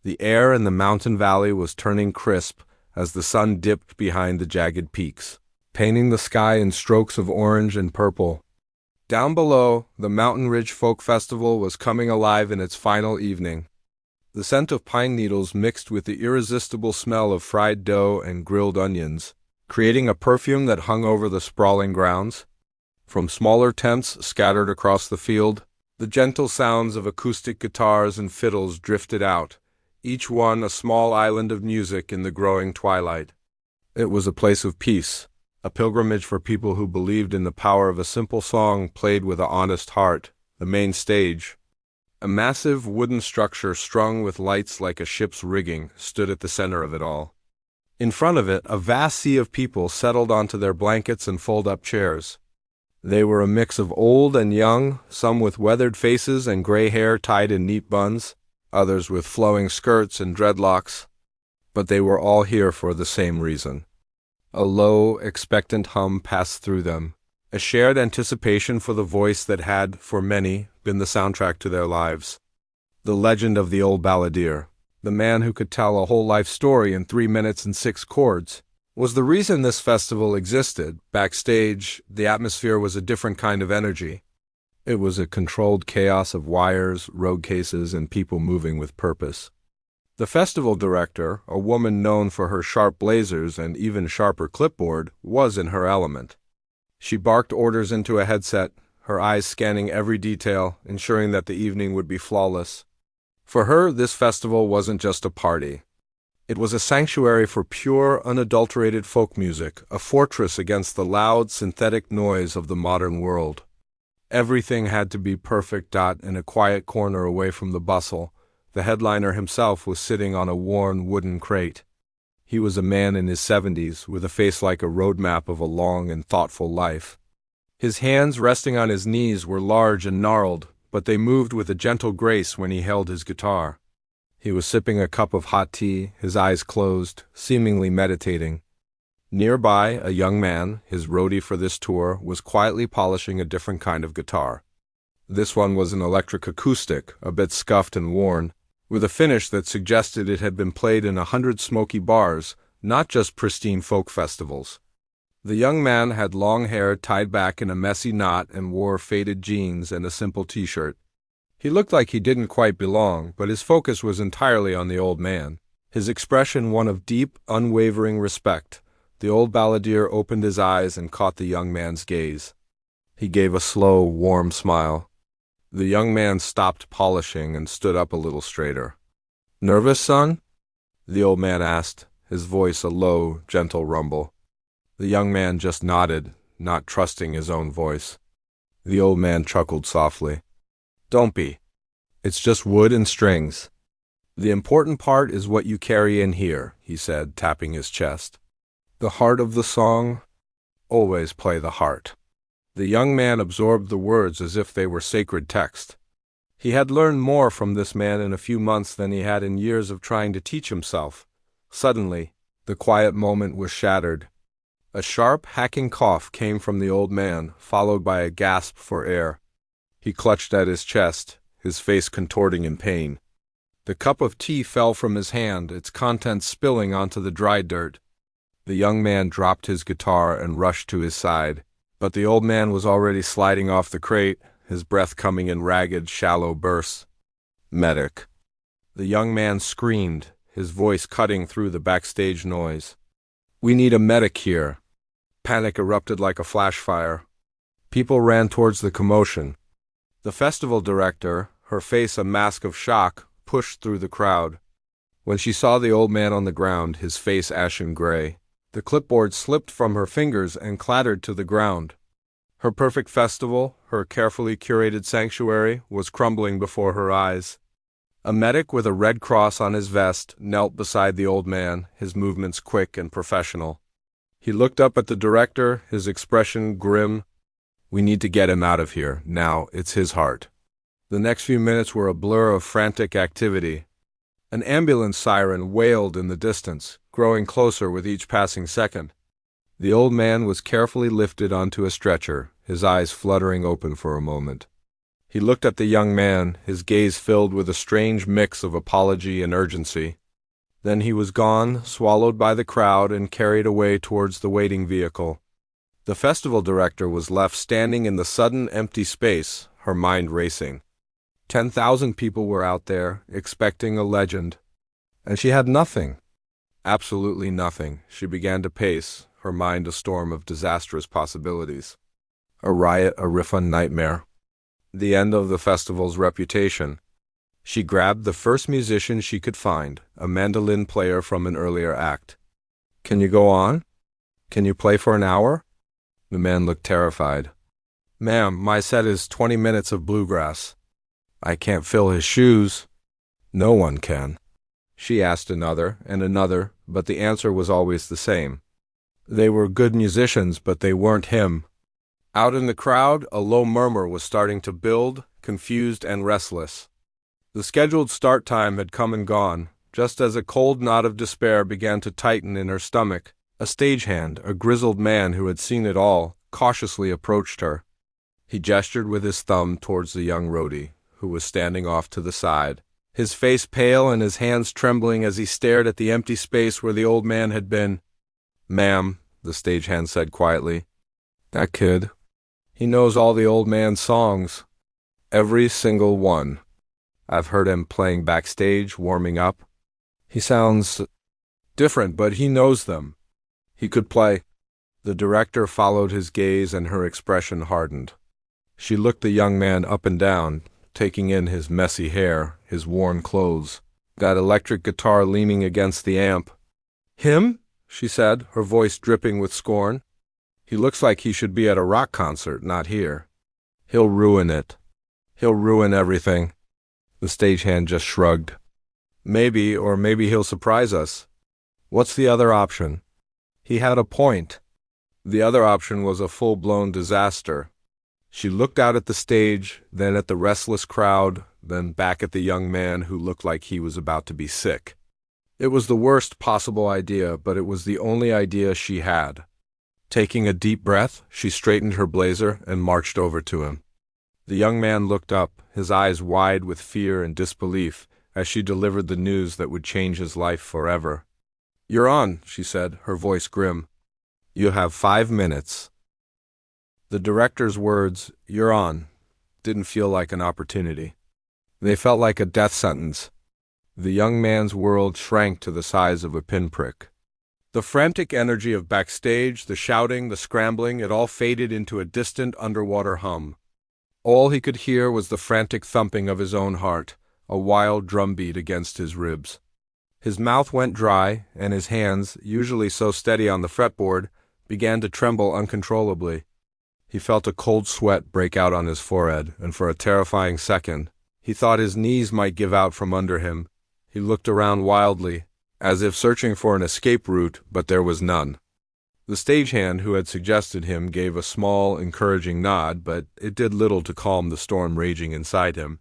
The air in the mountain valley was turning crisp as the sun dipped behind the jagged peaks, painting the sky in strokes of orange and purple. Down below, the Mountain Ridge Folk Festival was coming alive in its final evening. The scent of pine needles mixed with the irresistible smell of fried dough and grilled onions, creating a perfume that hung over the sprawling grounds. From smaller tents scattered across the field, the gentle sounds of acoustic guitars and fiddles drifted out, each one a small island of music in the growing twilight. It was a place of peace, a pilgrimage for people who believed in the power of a simple song played with an honest heart. The main stage, a massive wooden structure strung with lights like a ship's rigging, stood at the center of it all. In front of it, a vast sea of people settled onto their blankets and fold-up chairs. They were a mix of old and young, some with weathered faces and gray hair tied in neat buns, others with flowing skirts and dreadlocks. But they were all here for the same reason. A low, expectant hum passed through them, a shared anticipation for the voice that had, for many, been the soundtrack to their lives. The legend of the old balladeer, the man who could tell a whole life story in 3 minutes and 6 chords, was the reason this festival existed. Backstage, the atmosphere was a different kind of energy. It was a controlled chaos of wires, road cases, and people moving with purpose. The festival director, a woman known for her sharp blazers and even sharper clipboard, was in her element. She barked orders into a headset, her eyes scanning every detail, ensuring that the evening would be flawless. For her, this festival wasn't just a party. It was a sanctuary for pure, unadulterated folk music, a fortress against the loud, synthetic noise of the modern world. Everything had to be perfect. In a quiet corner away from the bustle, the headliner himself was sitting on a worn wooden crate. He was a man in his 70s, with a face like a roadmap of a long and thoughtful life. His hands resting on his knees were large and gnarled, but they moved with a gentle grace when he held his guitar. He was sipping a cup of hot tea, his eyes closed, seemingly meditating. Nearby, a young man, his roadie for this tour, was quietly polishing a different kind of guitar. This one was an electric acoustic, a bit scuffed and worn, with a finish that suggested it had been played in 100 smoky bars, not just pristine folk festivals. The young man had long hair tied back in a messy knot and wore faded jeans and a simple t-shirt. He looked like he didn't quite belong, but his focus was entirely on the old man, his expression one of deep, unwavering respect. The old balladeer opened his eyes and caught the young man's gaze. He gave a slow, warm smile. The young man stopped polishing and stood up a little straighter. "Nervous, son?" the old man asked, his voice a low, gentle rumble. The young man just nodded, not trusting his own voice. The old man chuckled softly. "Don't be. It's just wood and strings. The important part is what you carry in here," he said, tapping his chest. "The heart of the song? Always play the heart." The young man absorbed the words as if they were sacred text. He had learned more from this man in a few months than he had in years of trying to teach himself. Suddenly, the quiet moment was shattered. A sharp, hacking cough came from the old man, followed by a gasp for air. He clutched at his chest, his face contorting in pain. The cup of tea fell from his hand, its contents spilling onto the dry dirt. The young man dropped his guitar and rushed to his side, but the old man was already sliding off the crate, his breath coming in ragged, shallow bursts. "Medic." The young man screamed, his voice cutting through the backstage noise. "We need a medic here." Panic erupted like a flash fire. People ran towards the commotion. The festival director, her face a mask of shock, pushed through the crowd. When she saw the old man on the ground, his face ashen gray, the clipboard slipped from her fingers and clattered to the ground. Her perfect festival, her carefully curated sanctuary, was crumbling before her eyes. A medic with a red cross on his vest knelt beside the old man, his movements quick and professional. He looked up at the director, his expression grim. "We need to get him out of here. Now, it's his heart." The next few minutes were a blur of frantic activity. An ambulance siren wailed in the distance, growing closer with each passing second. The old man was carefully lifted onto a stretcher, his eyes fluttering open for a moment. He looked at the young man, his gaze filled with a strange mix of apology and urgency. Then he was gone, swallowed by the crowd and carried away towards the waiting vehicle. The festival director was left standing in the sudden empty space, her mind racing. 10,000 people were out there, expecting a legend. And she had nothing. Absolutely nothing. She began to pace, her mind a storm of disastrous possibilities. A riot, a refund nightmare. The end of the festival's reputation. She grabbed the first musician she could find, a mandolin player from an earlier act. "Can you go on? Can you play for an hour?" The man looked terrified. "Ma'am, my set is 20 minutes of bluegrass." "I can't fill his shoes." "No one can." She asked another and another, but the answer was always the same. They were good musicians, but they weren't him. Out in the crowd, a low murmur was starting to build, confused and restless. The scheduled start time had come and gone, just as a cold knot of despair began to tighten in her stomach. A stagehand, a grizzled man who had seen it all, cautiously approached her. He gestured with his thumb towards the young roadie, who was standing off to the side, his face pale and his hands trembling as he stared at the empty space where the old man had been. "Ma'am," the stagehand said quietly, "that kid, he knows all the old man's songs. Every single one. I've heard him playing backstage, warming up. He sounds different, but he knows them. He could play." The director followed his gaze and her expression hardened. She looked the young man up and down, taking in his messy hair, his worn clothes, that electric guitar leaning against the amp. "Him?" she said, her voice dripping with scorn. "He looks like he should be at a rock concert, not here. He'll ruin it. He'll ruin everything." The stagehand just shrugged. "Maybe, or maybe he'll surprise us. What's the other option?" He had a point. The other option was a full-blown disaster. She looked out at the stage, then at the restless crowd, then back at the young man who looked like he was about to be sick. It was the worst possible idea, but it was the only idea she had. Taking a deep breath, she straightened her blazer and marched over to him. The young man looked up, his eyes wide with fear and disbelief, as she delivered the news that would change his life forever. "You're on," she said, her voice grim. "You have 5 minutes." The director's words, "You're on," didn't feel like an opportunity. They felt like a death sentence. The young man's world shrank to the size of a pinprick. The frantic energy of backstage, the shouting, the scrambling, it all faded into a distant underwater hum. All he could hear was the frantic thumping of his own heart, a wild drumbeat against his ribs. His mouth went dry, and his hands, usually so steady on the fretboard, began to tremble uncontrollably. He felt a cold sweat break out on his forehead, and for a terrifying second, he thought his knees might give out from under him. He looked around wildly, as if searching for an escape route, but there was none. The stagehand who had suggested him gave a small, encouraging nod, but it did little to calm the storm raging inside him.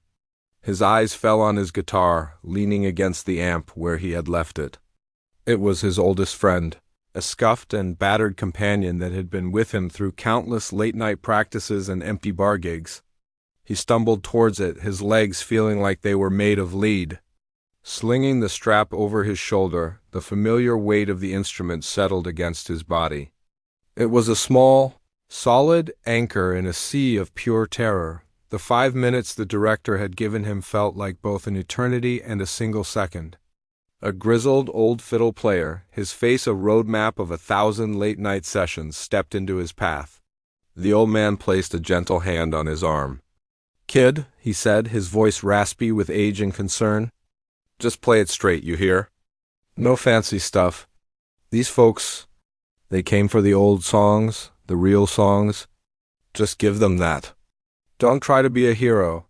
His eyes fell on his guitar, leaning against the amp where he had left it. It was his oldest friend, a scuffed and battered companion that had been with him through countless late-night practices and empty bar gigs. He stumbled towards it, his legs feeling like they were made of lead. Slinging the strap over his shoulder, the familiar weight of the instrument settled against his body. It was a small, solid anchor in a sea of pure terror. The 5 minutes the director had given him felt like both an eternity and a single second. A grizzled old fiddle player, his face a roadmap of 1,000 late-night sessions, stepped into his path. The old man placed a gentle hand on his arm. "Kid," he said, his voice raspy with age and concern, "just play it straight, you hear? No fancy stuff. These folks, they came for the old songs, the real songs. Just give them that. Don't try to be a hero."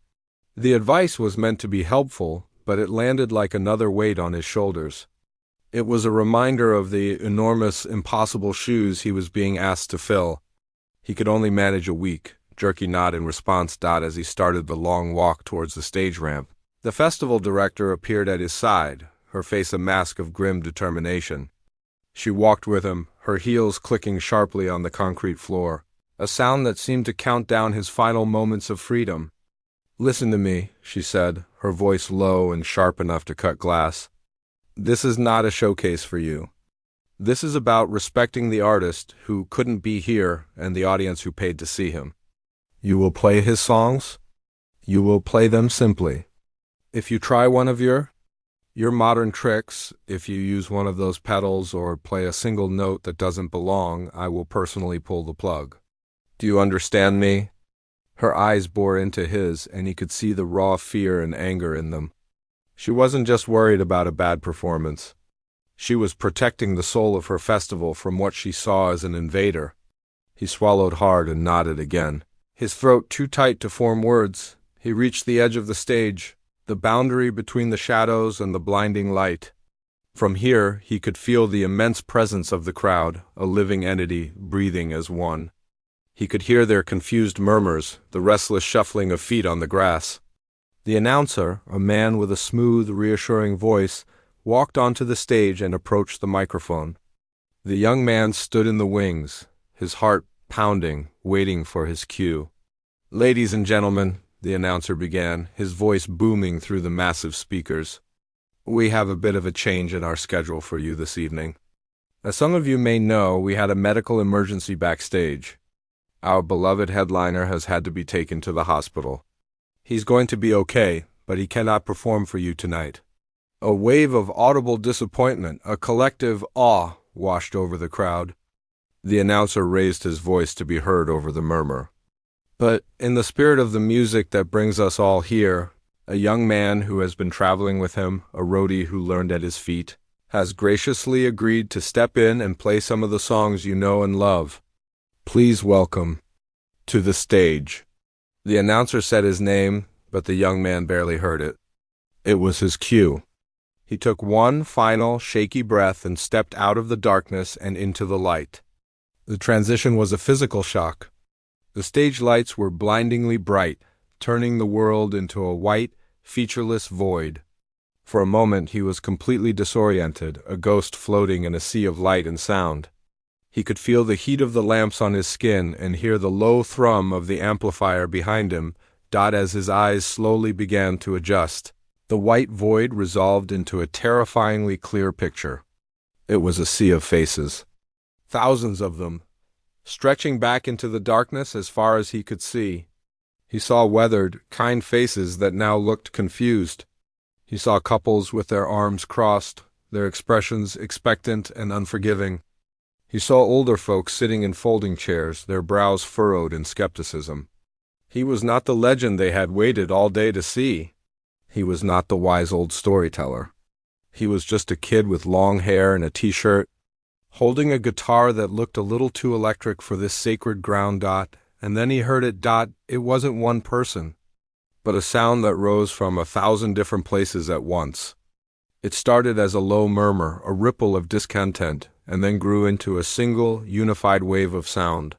The advice was meant to be helpful, but it landed like another weight on his shoulders. It was a reminder of the enormous, impossible shoes he was being asked to fill. He could only manage a weak, jerky nod in response as he started the long walk towards the stage ramp. The festival director appeared at his side, her face a mask of grim determination. She walked with him, her heels clicking sharply on the concrete floor, a sound that seemed to count down his final moments of freedom. Listen to me, she said, her voice low and sharp enough to cut glass. This is not a showcase for you. This is about respecting the artist who couldn't be here and the audience who paid to see him. You will play his songs. You will play them simply. If you try one of your modern tricks, if you use one of those pedals or play a single note that doesn't belong, I will personally pull the plug. Do you understand me? Her eyes bore into his, and he could see the raw fear and anger in them. She wasn't just worried about a bad performance. She was protecting the soul of her festival from what she saw as an invader. He swallowed hard and nodded again. His throat too tight to form words, he reached the edge of the stage, the boundary between the shadows and the blinding light. From here, he could feel the immense presence of the crowd, a living entity, breathing as one. He could hear their confused murmurs, the restless shuffling of feet on the grass. The announcer, a man with a smooth, reassuring voice, walked onto the stage and approached the microphone. The young man stood in the wings, his heart pounding, waiting for his cue. "Ladies and gentlemen," the announcer began, his voice booming through the massive speakers, "we have a bit of a change in our schedule for you this evening. As some of you may know, we had a medical emergency backstage. Our beloved headliner has had to be taken to the hospital. He's going to be okay, but he cannot perform for you tonight." A wave of audible disappointment, a collective awe, washed over the crowd. The announcer raised his voice to be heard over the murmur. "But in the spirit of the music that brings us all here, a young man who has been traveling with him, a roadie who learned at his feet, has graciously agreed to step in and play some of the songs you know and love. Please welcome to the stage." The announcer said his name, but the young man barely heard it. It was his cue. He took one final, shaky breath and stepped out of the darkness and into the light. The transition was a physical shock. The stage lights were blindingly bright, turning the world into a white, featureless void. For a moment he was completely disoriented, a ghost floating in a sea of light and sound. He could feel the heat of the lamps on his skin and hear the low thrum of the amplifier behind him dot as his eyes slowly began to adjust. The white void resolved into a terrifyingly clear picture. It was a sea of faces. Thousands of them, stretching back into the darkness as far as he could see. He saw weathered, kind faces that now looked confused. He saw couples with their arms crossed, their expressions expectant and unforgiving. He saw older folks sitting in folding chairs, their brows furrowed in skepticism. He was not the legend they had waited all day to see. He was not the wise old storyteller. He was just a kid with long hair and a t-shirt, holding a guitar that looked a little too electric for this sacred ground. And then he heard it. It wasn't one person, but a sound that rose from 1,000 different places at once. It started as a low murmur, a ripple of discontent, and then grew into a single, unified wave of sound.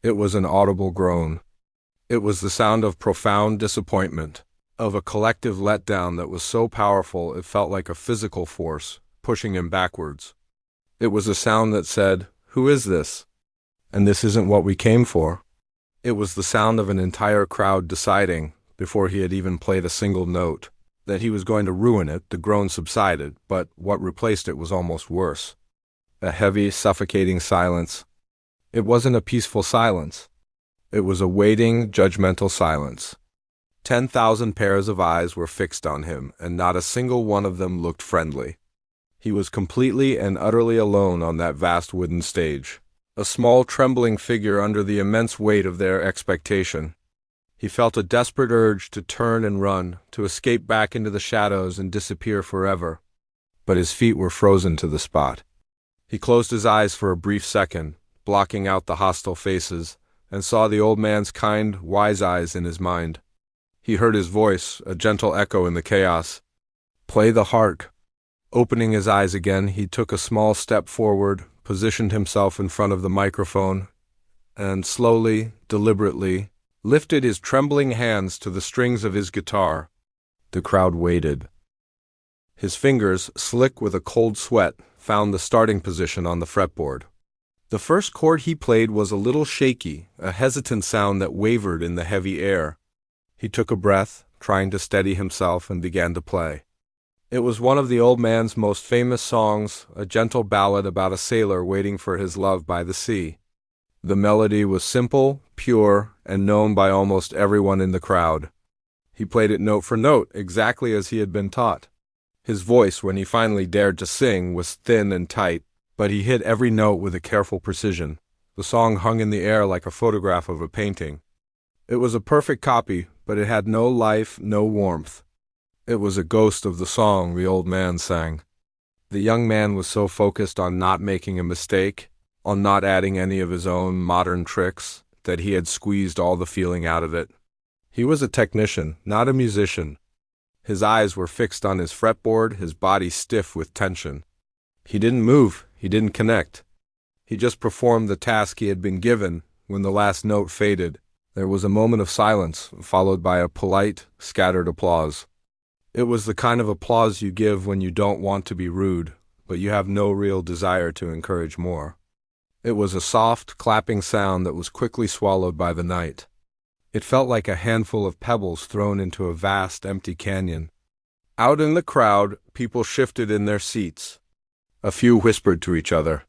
It was an audible groan. It was the sound of profound disappointment, of a collective letdown that was so powerful it felt like a physical force, pushing him backwards. It was a sound that said, "Who is this? And this isn't what we came for." It was the sound of an entire crowd deciding, before he had even played a single note, that he was going to ruin it. The groan subsided, but what replaced it was almost worse. A heavy, suffocating silence. It wasn't a peaceful silence. It was a waiting, judgmental silence. 10,000 pairs of eyes were fixed on him, and not a single one of them looked friendly. He was completely and utterly alone on that vast wooden stage, a small, trembling figure under the immense weight of their expectation. He felt a desperate urge to turn and run, to escape back into the shadows and disappear forever. But his feet were frozen to the spot. He closed his eyes for a brief second, blocking out the hostile faces, and saw the old man's kind, wise eyes in his mind. He heard his voice, a gentle echo in the chaos. "Play the heart." Opening his eyes again, he took a small step forward, positioned himself in front of the microphone, and slowly, deliberately, lifted his trembling hands to the strings of his guitar. The crowd waited. His fingers, slick with a cold sweat, found the starting position on the fretboard. The first chord he played was a little shaky, a hesitant sound that wavered in the heavy air. He took a breath, trying to steady himself, and began to play. It was one of the old man's most famous songs, a gentle ballad about a sailor waiting for his love by the sea. The melody was simple, pure, and known by almost everyone in the crowd. He played it note for note, exactly as he had been taught. His voice, when he finally dared to sing, was thin and tight, but he hit every note with a careful precision. The song hung in the air like a photograph of a painting. It was a perfect copy, but it had no life, no warmth. It was a ghost of the song the old man sang. The young man was so focused on not making a mistake, on not adding any of his own modern tricks, that he had squeezed all the feeling out of it. He was a technician, not a musician. His eyes were fixed on his fretboard, his body stiff with tension. He didn't move, he didn't connect. He just performed the task he had been given. When the last note faded, there was a moment of silence, followed by a polite, scattered applause. It was the kind of applause you give when you don't want to be rude, but you have no real desire to encourage more. It was a soft, clapping sound that was quickly swallowed by the night. It felt like a handful of pebbles thrown into a vast, empty canyon. Out in the crowd, people shifted in their seats. A few whispered to each other.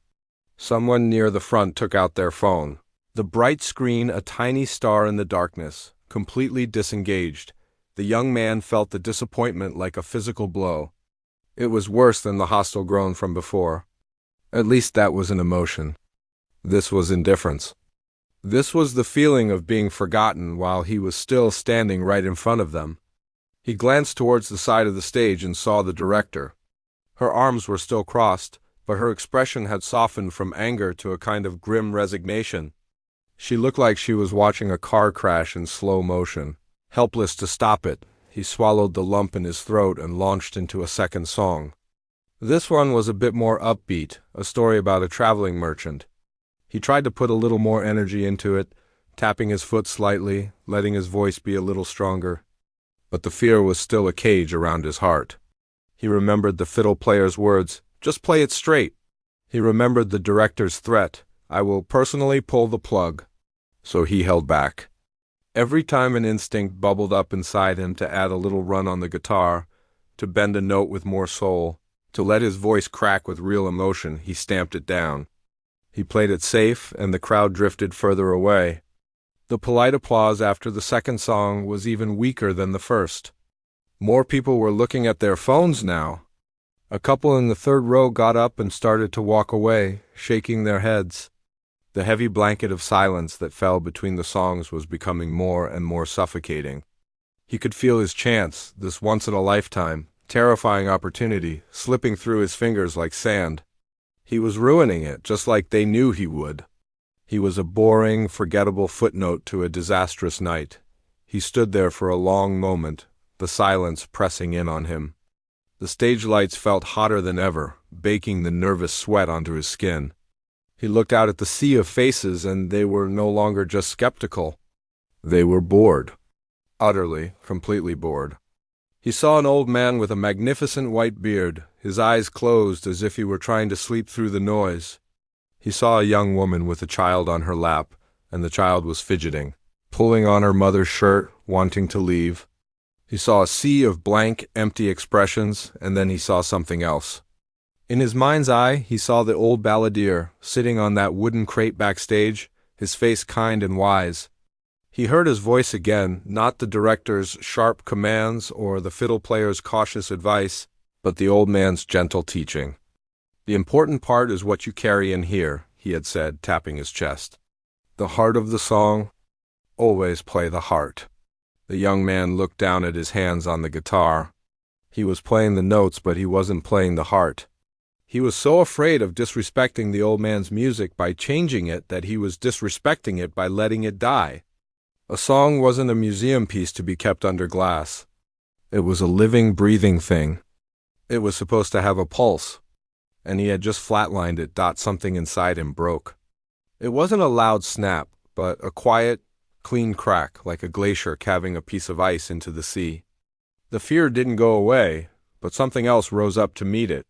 Someone near the front took out their phone. The bright screen, a tiny star in the darkness, completely disengaged. The young man felt the disappointment like a physical blow. It was worse than the hostile groan from before. At least that was an emotion. This was indifference. This was the feeling of being forgotten while he was still standing right in front of them. He glanced towards the side of the stage and saw the director. Her arms were still crossed, but her expression had softened from anger to a kind of grim resignation. She looked like she was watching a car crash in slow motion. Helpless to stop it, he swallowed the lump in his throat and launched into a second song. This one was a bit more upbeat, a story about a traveling merchant. He tried to put a little more energy into it, tapping his foot slightly, letting his voice be a little stronger. But the fear was still a cage around his heart. He remembered the fiddle player's words, "Just play it straight." He remembered the director's threat, "I will personally pull the plug." So he held back. Every time an instinct bubbled up inside him to add a little run on the guitar, to bend a note with more soul, to let his voice crack with real emotion, he stamped it down. He played it safe, and the crowd drifted further away. The polite applause after the second song was even weaker than the first. More people were looking at their phones now. A couple in the third row got up and started to walk away, shaking their heads. The heavy blanket of silence that fell between the songs was becoming more and more suffocating. He could feel his chance, this once-in-a-lifetime, terrifying opportunity, slipping through his fingers like sand. He was ruining it, just like they knew he would. He was a boring, forgettable footnote to a disastrous night. He stood there for a long moment, the silence pressing in on him. The stage lights felt hotter than ever, baking the nervous sweat onto his skin. He looked out at the sea of faces, and they were no longer just skeptical. They were bored. Utterly, completely bored. He saw an old man with a magnificent white beard, his eyes closed as if he were trying to sleep through the noise. He saw a young woman with a child on her lap, and the child was fidgeting, pulling on her mother's shirt, wanting to leave. He saw a sea of blank, empty expressions, and then he saw something else. In his mind's eye, he saw the old balladeer, sitting on that wooden crate backstage, his face kind and wise. He heard his voice again, not the director's sharp commands or the fiddle player's cautious advice, but the old man's gentle teaching. "The important part is what you carry in here," he had said, tapping his chest. "The heart of the song, always play the heart." The young man looked down at his hands on the guitar. He was playing the notes, but he wasn't playing the heart. He was so afraid of disrespecting the old man's music by changing it that he was disrespecting it by letting it die. A song wasn't a museum piece to be kept under glass. It was a living, breathing thing. It was supposed to have a pulse, and he had just flatlined it. Something inside him broke. It wasn't a loud snap, but a quiet, clean crack, like a glacier calving a piece of ice into the sea. The fear didn't go away, but something else rose up to meet it.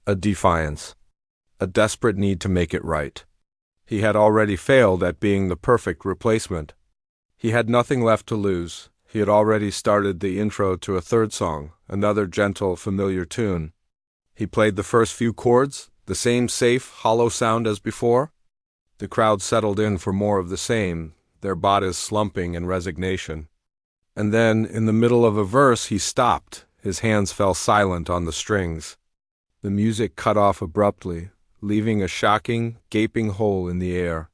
A defiance. A desperate need to make it right. He had already failed at being the perfect replacement. He had nothing left to lose. He had already started the intro to a third song, another gentle, familiar tune. He played the first few chords, the same safe, hollow sound as before. The crowd settled in for more of the same, their bodies slumping in resignation. And then, in the middle of a verse, he stopped. His hands fell silent on the strings. The music cut off abruptly, leaving a shocking, gaping hole in the air.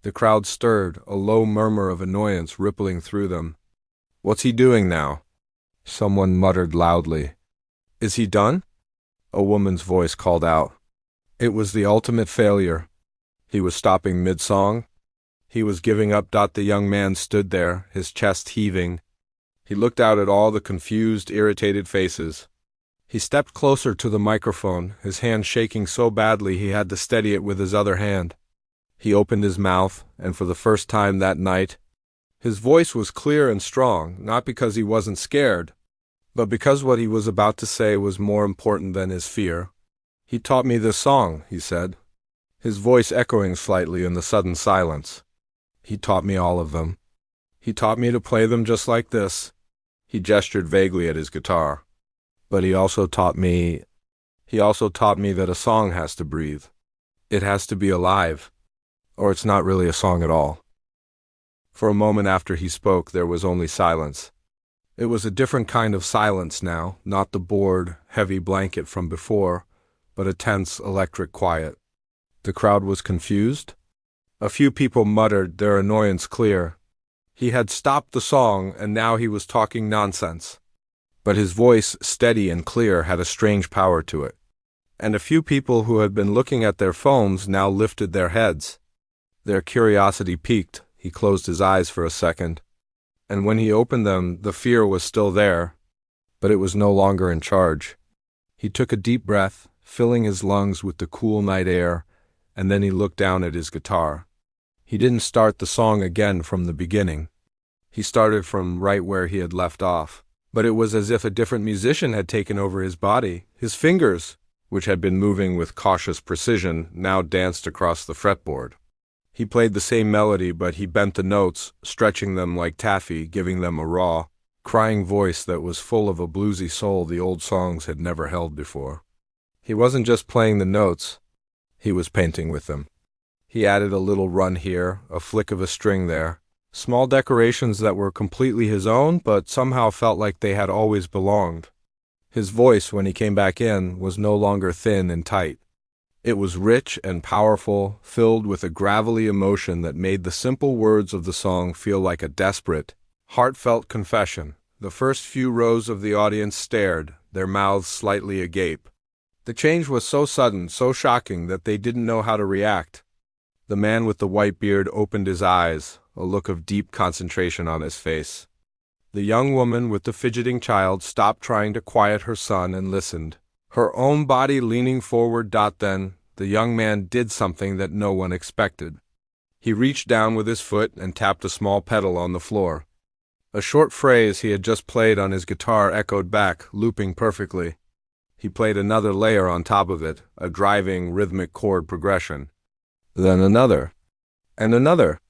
The crowd stirred, a low murmur of annoyance rippling through them. "What's he doing now?" Someone muttered loudly. "Is he done?" A woman's voice called out. It was the ultimate failure. He was stopping mid-song. He was giving up. The young man stood there, his chest heaving. He looked out at all the confused, irritated faces. He stepped closer to the microphone, his hand shaking so badly he had to steady it with his other hand. He opened his mouth, and for the first time that night, his voice was clear and strong, not because he wasn't scared, but because what he was about to say was more important than his fear. "He taught me this song," he said, his voice echoing slightly in the sudden silence. "He taught me all of them. He taught me to play them just like this." He gestured vaguely at his guitar. "But he also taught me that a song has to breathe. It has to be alive, or it's not really a song at all." For a moment after he spoke, there was only silence. It was a different kind of silence now, not the bored, heavy blanket from before, but a tense, electric quiet. The crowd was confused. A few people muttered, their annoyance clear. He had stopped the song, and now he was talking nonsense. But his voice, steady and clear, had a strange power to it. And a few people who had been looking at their phones now lifted their heads. Their curiosity piqued. He closed his eyes for a second, and when he opened them, the fear was still there, but it was no longer in charge. He took a deep breath, filling his lungs with the cool night air, and then he looked down at his guitar. He didn't start the song again from the beginning. He started from right where he had left off, but it was as if a different musician had taken over his body. His fingers, which had been moving with cautious precision, now danced across the fretboard. He played the same melody, but he bent the notes, stretching them like taffy, giving them a raw, crying voice that was full of a bluesy soul the old songs had never held before. He wasn't just playing the notes, he was painting with them. He added a little run here, a flick of a string there, small decorations that were completely his own, but somehow felt like they had always belonged. His voice, when he came back in, was no longer thin and tight. It was rich and powerful, filled with a gravelly emotion that made the simple words of the song feel like a desperate, heartfelt confession. The first few rows of the audience stared, their mouths slightly agape. The change was so sudden, so shocking, that they didn't know how to react. The man with the white beard opened his eyes, a look of deep concentration on his face. The young woman with the fidgeting child stopped trying to quiet her son and listened, her own body leaning forward. Then, the young man did something that no one expected. He reached down with his foot and tapped a small pedal on the floor. A short phrase he had just played on his guitar echoed back, looping perfectly. He played another layer on top of it, a driving, rhythmic chord progression. Then another. And another.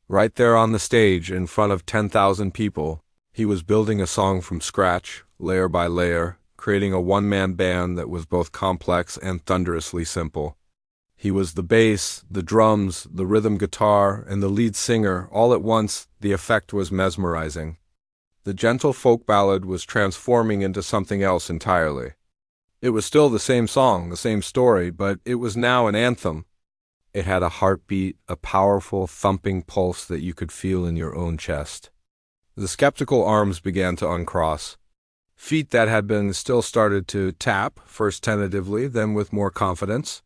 Right there on the stage, in front of 10,000 people, he was building a song from scratch, layer by layer, creating a one-man band that was both complex and thunderously simple. He was the bass, the drums, the rhythm guitar, and the lead singer all at once. The effect was mesmerizing. The gentle folk ballad was transforming into something else entirely. It was still the same song, the same story, but it was now an anthem. It had a heartbeat, a powerful, thumping pulse that you could feel in your own chest. The skeptical arms began to uncross. Feet that had been still started to tap, first tentatively, then with more confidence.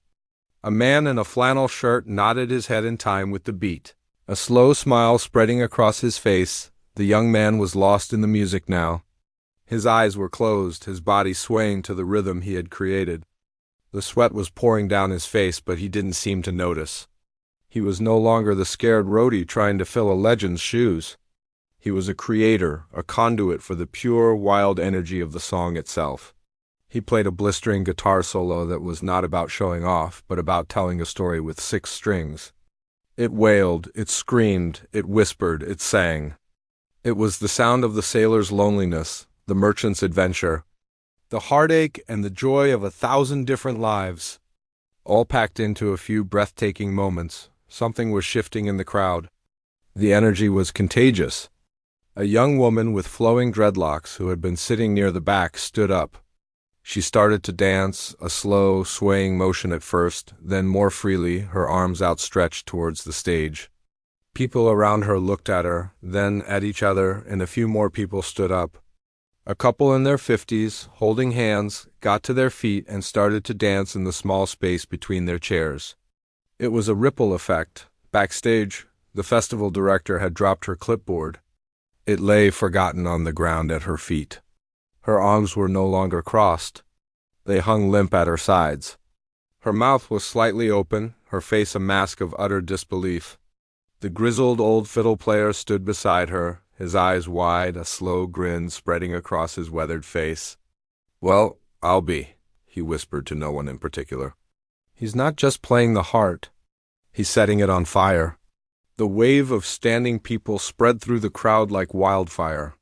A man in a flannel shirt nodded his head in time with the beat, a slow smile spreading across his face. The young man was lost in the music now. His eyes were closed, his body swaying to the rhythm he had created. The sweat was pouring down his face, but he didn't seem to notice. He was no longer the scared roadie trying to fill a legend's shoes. He was a creator, a conduit for the pure, wild energy of the song itself. He played a blistering guitar solo that was not about showing off, but about telling a story with 6 strings. It wailed, it screamed, it whispered, it sang. It was the sound of the sailor's loneliness, the merchant's adventure, the heartache and the joy of 1,000 different lives, all packed into a few breathtaking moments. Something was shifting in the crowd. The energy was contagious. A young woman with flowing dreadlocks who had been sitting near the back stood up. She started to dance, a slow, swaying motion at first, then more freely, her arms outstretched towards the stage. People around her looked at her, then at each other, and a few more people stood up. A couple in their 50s, holding hands, got to their feet and started to dance in the small space between their chairs. It was a ripple effect. Backstage, the festival director had dropped her clipboard. It lay forgotten on the ground at her feet. Her arms were no longer crossed. They hung limp at her sides. Her mouth was slightly open, her face a mask of utter disbelief. The grizzled old fiddle player stood beside her, his eyes wide, a slow grin spreading across his weathered face. "Well, I'll be," he whispered to no one in particular. "He's not just playing the heart. He's setting it on fire." The wave of standing people spread through the crowd like wildfire.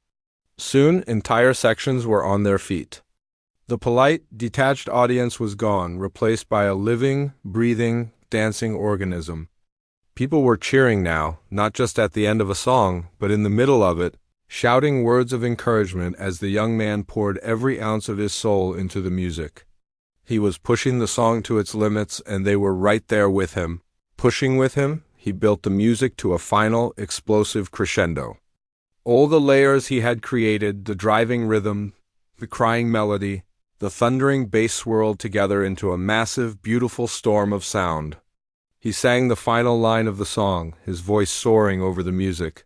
Soon, entire sections were on their feet. The polite, detached audience was gone, replaced by a living, breathing, dancing organism. People were cheering now, not just at the end of a song, but in the middle of it, shouting words of encouragement as the young man poured every ounce of his soul into the music. He was pushing the song to its limits, and they were right there with him. Pushing with him, he built the music to a final, explosive crescendo. All the layers he had created, the driving rhythm, the crying melody, the thundering bass swirled together into a massive, beautiful storm of sound. He sang the final line of the song, his voice soaring over the music.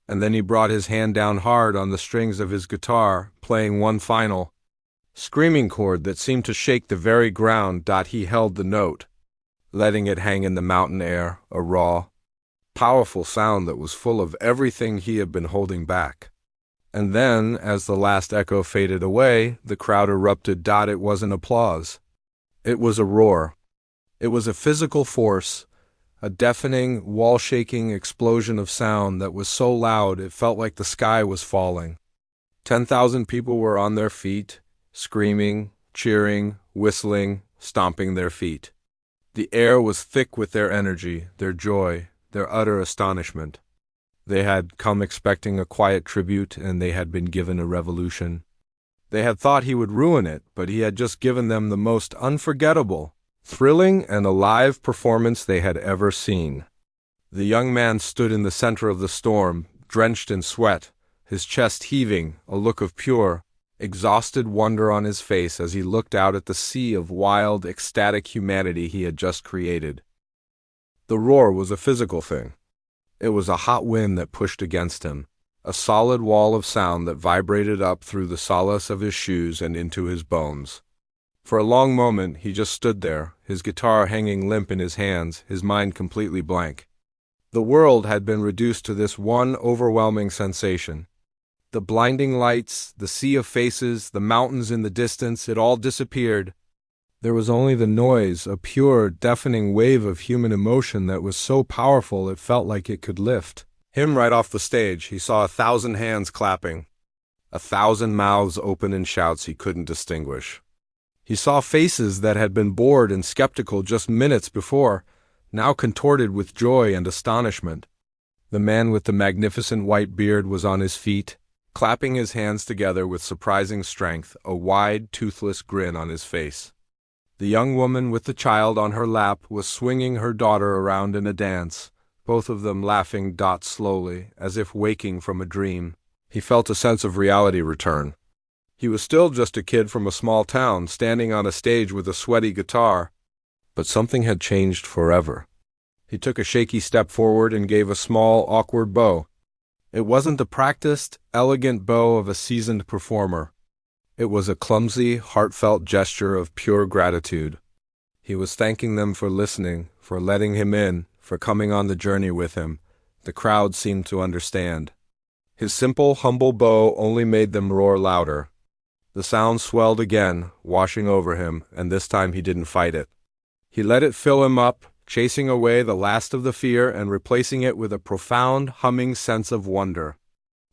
And then he brought his hand down hard on the strings of his guitar, playing one final, screaming chord that seemed to shake the very ground. He held the note, letting it hang in the mountain air, a raw, powerful sound that was full of everything he had been holding back. And then, as the last echo faded away, the crowd erupted. It wasn't applause. It was a roar. It was a physical force, a deafening, wall-shaking explosion of sound that was so loud it felt like the sky was falling. 10,000 people were on their feet, screaming, cheering, whistling, stomping their feet. The air was thick with their energy, their joy, their utter astonishment. They had come expecting a quiet tribute, and they had been given a revolution. They had thought he would ruin it, but he had just given them the most unforgettable, thrilling, and alive performance they had ever seen. The young man stood in the center of the storm, drenched in sweat, his chest heaving, a look of pure, exhausted wonder on his face as he looked out at the sea of wild, ecstatic humanity he had just created. The roar was a physical thing. It was a hot wind that pushed against him, a solid wall of sound that vibrated up through the solace of his shoes and into his bones. For a long moment he just stood there, his guitar hanging limp in his hands, his mind completely blank. The world had been reduced to this one overwhelming sensation. The blinding lights, the sea of faces, the mountains in the distance, it all disappeared. There was only the noise, a pure, deafening wave of human emotion that was so powerful it felt like it could lift him right off the stage. He saw 1,000 hands clapping, 1,000 mouths open in shouts he couldn't distinguish. He saw faces that had been bored and skeptical just minutes before, now contorted with joy and astonishment. The man with the magnificent white beard was on his feet, clapping his hands together with surprising strength, a wide, toothless grin on his face. The young woman with the child on her lap was swinging her daughter around in a dance, both of them laughing slowly, as if waking from a dream. He felt a sense of reality return. He was still just a kid from a small town, standing on a stage with a sweaty guitar, but something had changed forever. He took a shaky step forward and gave a small, awkward bow. It wasn't the practiced, elegant bow of a seasoned performer. It was a clumsy, heartfelt gesture of pure gratitude. He was thanking them for listening, for letting him in, for coming on the journey with him. The crowd seemed to understand. His simple, humble bow only made them roar louder. The sound swelled again, washing over him, and this time he didn't fight it. He let it fill him up, chasing away the last of the fear and replacing it with a profound, humming sense of wonder.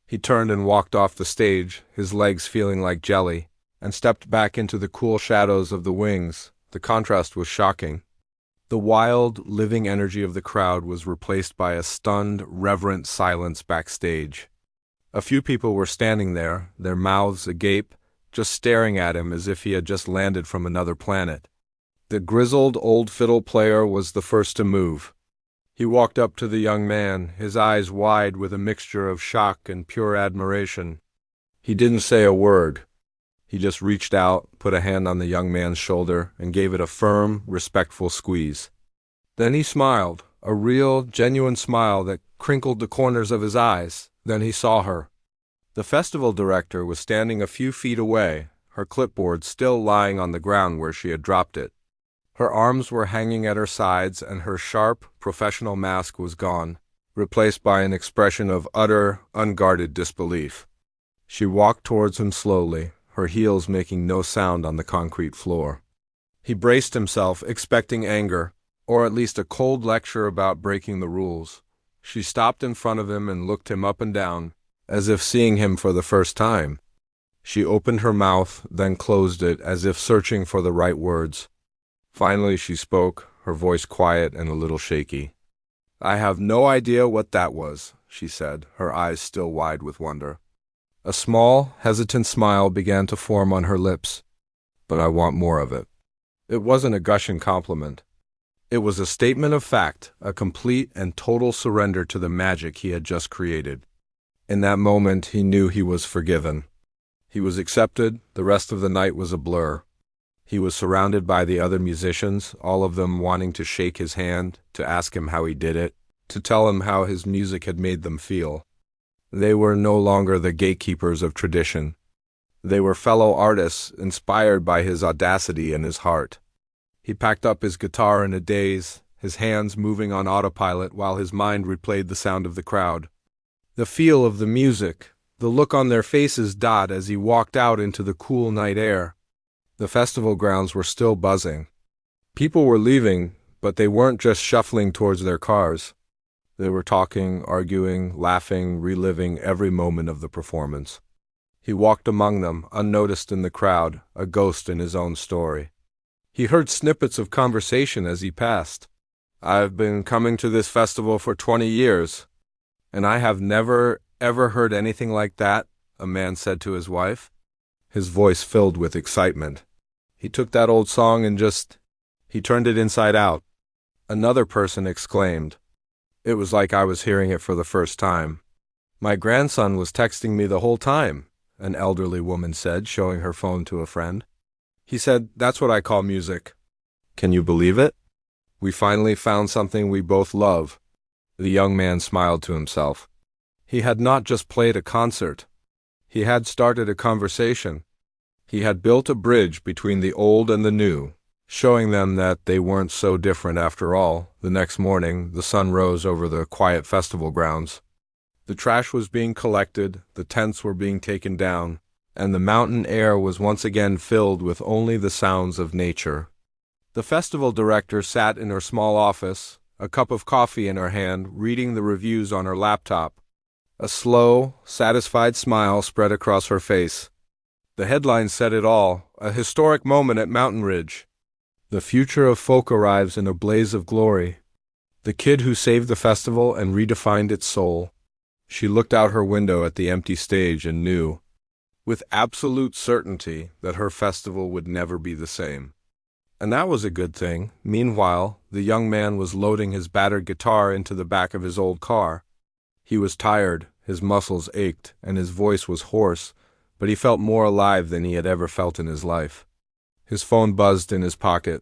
He turned and walked off the stage, his legs feeling like jelly, and stepped back into the cool shadows of the wings. The contrast was shocking. The wild, living energy of the crowd was replaced by a stunned, reverent silence backstage. A few people were standing there, their mouths agape, just staring at him as if he had just landed from another planet. The grizzled old fiddle player was the first to move. He walked up to the young man, his eyes wide with a mixture of shock and pure admiration. He didn't say a word. He just reached out, put a hand on the young man's shoulder, and gave it a firm, respectful squeeze. Then he smiled, a real, genuine smile that crinkled the corners of his eyes. Then he saw her. The festival director was standing a few feet away, her clipboard still lying on the ground where she had dropped it. Her arms were hanging at her sides, and her sharp, professional mask was gone, replaced by an expression of utter, unguarded disbelief. She walked towards him slowly, her heels making no sound on the concrete floor. He braced himself, expecting anger, or at least a cold lecture about breaking the rules. She stopped in front of him and looked him up and down, as if seeing him for the first time. She opened her mouth, then closed it, as if searching for the right words. Finally she spoke, her voice quiet and a little shaky. "I have no idea what that was," she said, her eyes still wide with wonder. A small, hesitant smile began to form on her lips. "But I want more of it." It wasn't a gushing compliment. It was a statement of fact, a complete and total surrender to the magic he had just created. In that moment he knew he was forgiven. He was accepted, the rest of the night was a blur. He was surrounded by the other musicians, all of them wanting to shake his hand, to ask him how he did it, to tell him how his music had made them feel. They were no longer the gatekeepers of tradition. They were fellow artists, inspired by his audacity and his heart. He packed up his guitar in a daze, his hands moving on autopilot while his mind replayed the sound of the crowd. The feel of the music, the look on their faces as he walked out into the cool night air. The festival grounds were still buzzing. People were leaving, but they weren't just shuffling towards their cars. They were talking, arguing, laughing, reliving every moment of the performance. He walked among them, unnoticed in the crowd, a ghost in his own story. He heard snippets of conversation as he passed. "I've been coming to this festival for 20 years, and I have never, ever heard anything like that," a man said to his wife. His voice filled with excitement. "He took that old song and he turned it inside out." Another person exclaimed, "It was like I was hearing it for the first time." "My grandson was texting me the whole time," an elderly woman said, showing her phone to a friend. He said, "That's what I call music." "Can you believe it? We finally found something we both love." The young man smiled to himself. He had not just played a concert. He had started a conversation. He had built a bridge between the old and the new, showing them that they weren't so different after all. The next morning, the sun rose over the quiet festival grounds. The trash was being collected, the tents were being taken down, and the mountain air was once again filled with only the sounds of nature. The festival director sat in her small office, a cup of coffee in her hand, reading the reviews on her laptop. A slow, satisfied smile spread across her face. The headline said it all, a historic moment at Mountain Ridge. The future of folk arrives in a blaze of glory. The kid who saved the festival and redefined its soul. She looked out her window at the empty stage and knew, with absolute certainty, that her festival would never be the same. And that was a good thing. Meanwhile, the young man was loading his battered guitar into the back of his old car. He was tired, his muscles ached, and his voice was hoarse, but he felt more alive than he had ever felt in his life. His phone buzzed in his pocket.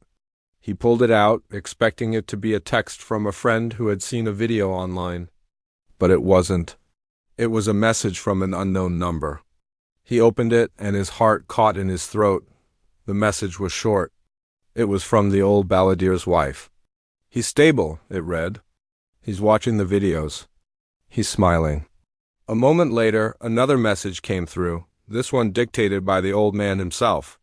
He pulled it out, expecting it to be a text from a friend who had seen a video online. But it wasn't. It was a message from an unknown number. He opened it, and his heart caught in his throat. The message was short. It was from the old balladier's wife. "He's stable," it read. "He's watching the videos. He's smiling." A moment later, another message came through, this one dictated by the old man himself.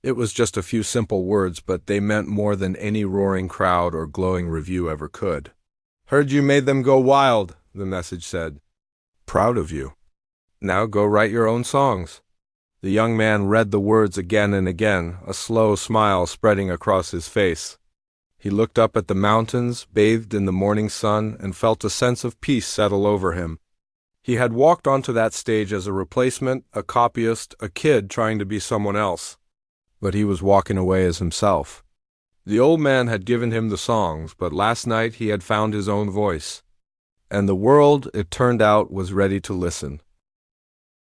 It was just a few simple words, but they meant more than any roaring crowd or glowing review ever could. "Heard you made them go wild," the message said. "Proud of you." Now go write your own songs." The young man read the words again and again, a slow smile spreading across his face. He looked up at the mountains, bathed in the morning sun, and felt a sense of peace settle over him. He had walked onto that stage as a replacement, a copyist, a kid trying to be someone else. But he was walking away as himself. The old man had given him the songs, but last night he had found his own voice. And the world, it turned out, was ready to listen.